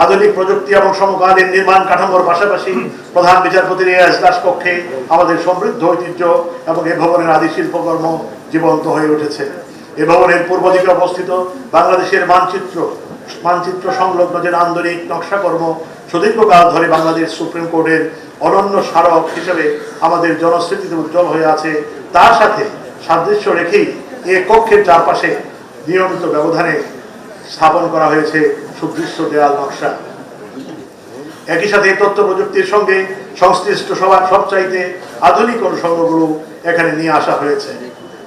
আধুনিক প্রযুক্তি এবং সমকালীন নির্মাণ কাঠামোর পাশাপাশি প্রধান বিচারপতির এই এজলাস কক্ষে আমাদের সমৃদ্ধ ঐতিহ্য এবং এ ভবনের আদি শিল্পকর্ম জীবন্ত হয়ে উঠেছে। এ ভবনের পূর্ব দিকে অবস্থিত বাংলাদেশের মানচিত্র সংলগ্ন যে নান্দনিক নকশাকর্ম সুদীর্ঘকাল ধরে বাংলাদেশ সুপ্রিম কোর্টের অনন্য স্মারক হিসেবে আমাদের জনস্মৃতিতে উজ্জ্বল হয়ে আছে, তার সাথে সাদৃশ্য রেখেই এ কক্ষের চারপাশে নিয়মিত ব্যবধানে স্থাপন করা হয়েছে সুদৃশ্য দেয়াল নকশা। একই সাথে তথ্য প্রযুক্তির সঙ্গে সংশ্লিষ্ট সবচাইতে আধুনিক অনুষঙ্গগুলো এখানে নিয়ে আসা হয়েছে।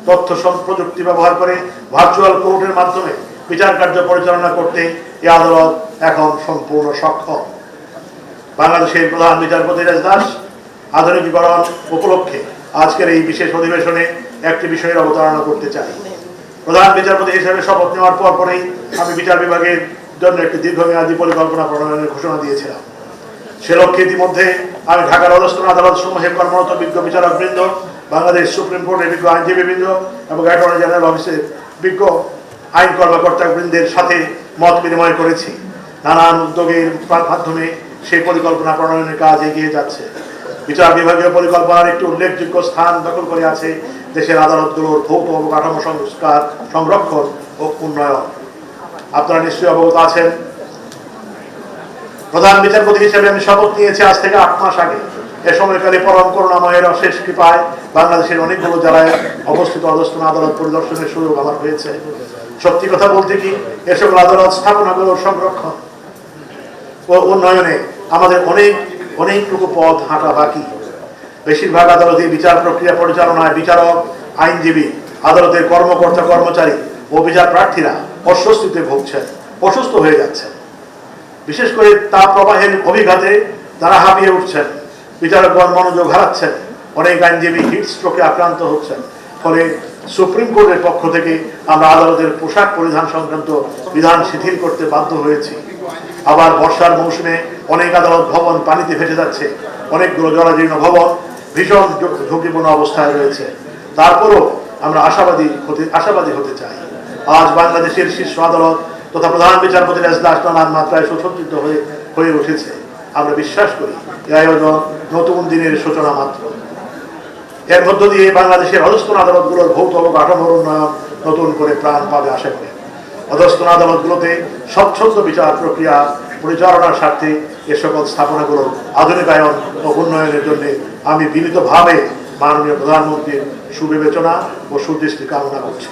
তথ্য প্রযুক্তি ব্যবহার করে ভার্চুয়াল কোর্টের মাধ্যমে বিচার কার্য পরিচালনা করতে এই আদালত এখন সম্পূর্ণ সক্ষম। বাংলাদেশের প্রধান বিচারপতির এজলাস আধুনিকীকরণ উপলক্ষে আজকের এই বিশেষ অধিবেশনে একটি বিষয়ের অবতারণা করতে চাই। প্রধান বিচারপতি হিসেবে শপথ নেওয়ার পরেই আমি বিচার বিভাগের জন্য একটি দীর্ঘমেয়াদী পরিকল্পনা প্রণয়নের ঘোষণা দিয়েছিলাম। সে লক্ষ্যে ইতিমধ্যে আমি ঢাকার অধস্তন আদালত সমূহে কর্মরত বিজ্ঞ বিচারক বৃন্দ, বাংলাদেশ সুপ্রিম কোর্টের বিজ্ঞ আইনজীবী বৃন্দ এবং অ্যাটর্নি জেনারেল অফিসের বিজ্ঞ আইন কর্মকর্তা বৃন্দের সাথে মত বিনিময় করেছি। নানান উদ্যোগের মাধ্যমে সেই পরিকল্পনা প্রণয়নের কাজ এগিয়ে যাচ্ছে। বিচার বিভাগীয় পরিকল্পনার একটি উল্লেখযোগ্য স্থান দখল করে আছে দেশের আদালতগুলোর ভৌত অবকাঠামো সংস্কার, সংরক্ষণ ও উন্নয়ন। আপনারা নিশ্চয়ই অবগত আছেন, প্রধান বিচারপতি হিসেবে আমি শপথ নিয়েছি আজ থেকে 8 মাস আগে। এ সময়কালে পরম করুণাময়ের অশেষ কৃপায় বাংলাদেশের অনেকগুলো জেলায় অবস্থিত অধস্তন আদালত পরিদর্শনের সুযোগ আমার হয়েছে। সত্যি কথা বলতে কি, এ সকল আদালত স্থাপনাগুলোর সংরক্ষণ ও উন্নয়নে আমাদের অনেকটুকু পথ হাঁটা বাকি। বেশিরভাগ আদালতে বিচার প্রক্রিয়া পরিচালনায় বিচারক, আইনজীবী, আদালতের কর্মকর্তা কর্মচারী ও বিচার প্রার্থীরা অস্বস্তিতে ভুগছেন, অসুস্থ হয়ে যাচ্ছেন। বিশেষ করে তাপ প্রবাহের অভিঘাতে তারা হাঁপিয়ে উঠছেন, বিচারকগণ মনোযোগ হারাচ্ছেন, অনেক আইনজীবী হিট স্ট্রোকে আক্রান্ত হচ্ছেন। ফলে সুপ্রিম কোর্টের পক্ষ থেকে আমরা আদালতের পোশাক পরিধান সংক্রান্ত বিধান শিথিল করতে বাধ্য হয়েছি। আবার বর্ষার মৌসুমে অনেক আদালত ভবন পানিতে ভেসে যাচ্ছে, অনেকগুলো জরাজীর্ণ ভবন ভীষণ ঝুঁকিপূর্ণ অবস্থায় রয়েছে। তারপরও আমরা আশাবাদী হতে চাই। আজ বাংলাদেশের শীর্ষ আদালত তথা প্রধান বিচারপতির এজলাস নানান মাত্রায় সুসজ্জিত হয়ে উঠেছে। আমরা বিশ্বাস করি এই আয়োজন নতুন দিনের সূচনা মাত্র। এর মধ্য দিয়ে বাংলাদেশের অধস্তন আদালতগুলোর ভৌত অবকাঠামোর উন্নয়ন নতুন করে প্রাণ পাবে আশা করি। অধস্তন আদালতগুলোতে স্বচ্ছন্দ বিচার প্রক্রিয়া পরিচালনার স্বার্থে এ সকল স্থাপনাগুলোর আধুনিকায়ন ও উন্নয়নের জন্য আমি বিনীতভাবে মাননীয় প্রধানমন্ত্রীর সুবিবেচনা ও সুদৃষ্টি কামনা করছি।